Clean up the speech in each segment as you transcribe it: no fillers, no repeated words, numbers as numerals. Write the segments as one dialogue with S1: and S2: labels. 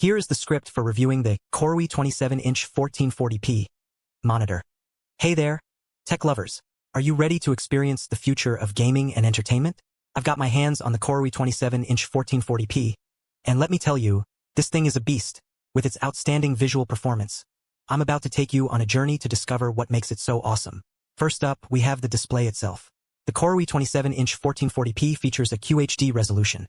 S1: Here is the script for reviewing the Koorui 27-inch 1440p monitor. Hey there, tech lovers. Are you ready to experience the future of gaming and entertainment? I've got my hands on the Koorui 27-inch 1440p, and let me tell you, this thing is a beast. With its outstanding visual performance, I'm about to take you on a journey to discover what makes it so awesome. First up, we have the display itself. The Koorui 27-inch 1440p features a QHD resolution,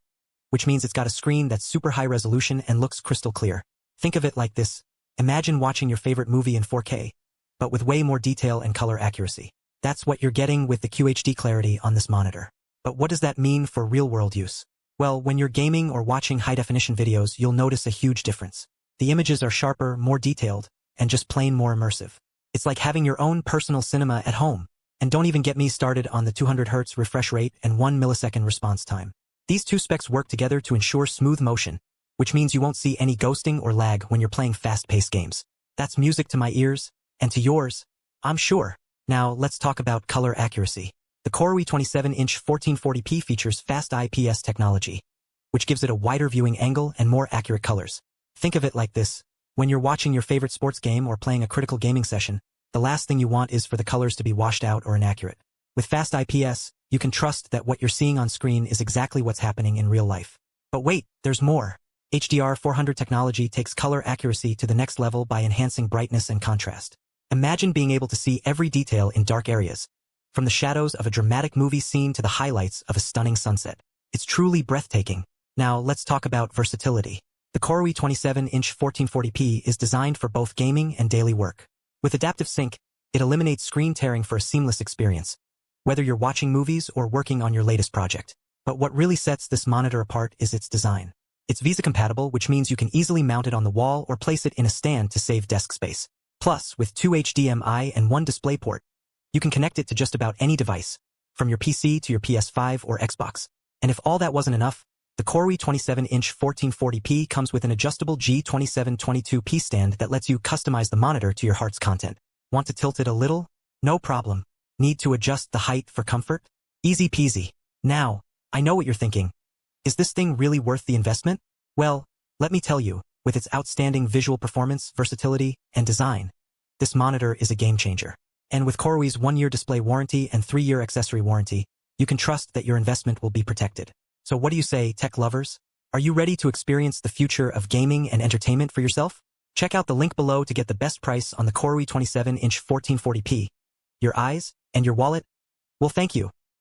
S1: which means it's got a screen that's super high resolution and looks crystal clear. Think of it like this. Imagine watching your favorite movie in 4K, but with way more detail and color accuracy. That's what you're getting with the QHD clarity on this monitor. But what does that mean for real-world use? Well, when you're gaming or watching high-definition videos, you'll notice a huge difference. The images are sharper, more detailed, and just plain more immersive. It's like having your own personal cinema at home. And don't even get me started on the 200 Hz refresh rate and 1 millisecond response time. These two specs work together to ensure smooth motion, which means you won't see any ghosting or lag when you're playing fast-paced games. That's music to my ears, and to yours, I'm sure. Now, let's talk about color accuracy. The Koorui 27-inch 1440p features Fast IPS technology, which gives it a wider viewing angle and more accurate colors. Think of it like this. When you're watching your favorite sports game or playing a critical gaming session, the last thing you want is for the colors to be washed out or inaccurate. With Fast IPS, you can trust that what you're seeing on screen is exactly what's happening in real life. But wait, there's more. HDR40 technology takes color accuracy to the next level by enhancing brightness and contrast. Imagine being able to see every detail in dark areas, from the shadows of a dramatic movie scene to the highlights of a stunning sunset. It's truly breathtaking. Now, let's talk about versatility. The Koorui 27-inch 1440p is designed for both gaming and daily work. With adaptive sync, it eliminates screen tearing for a seamless experience, whether you're watching movies or working on your latest project. But what really sets this monitor apart is its design. It's VESA-compatible, which means you can easily mount it on the wall or place it in a stand to save desk space. Plus, with 2 HDMI and 1 DisplayPort, you can connect it to just about any device, from your PC to your PS5 or Xbox. And if all that wasn't enough, the Koorui 27-inch 1440p comes with an adjustable G2722P stand that lets you customize the monitor to your heart's content. Want to tilt it a little? No problem. Need to adjust the height for comfort? Easy peasy. Now, I know what you're thinking. Is this thing really worth the investment? Well, let me tell you, with its outstanding visual performance, versatility, and design, this monitor is a game changer. And with Koorui's 1-year display warranty and 3-year accessory warranty, you can trust that your investment will be protected. So what do you say, tech lovers? Are you ready to experience the future of gaming and entertainment for yourself? Check out the link below to get the best price on the Koorui 27-inch 1440p. Your eyes and your wallet will thank you.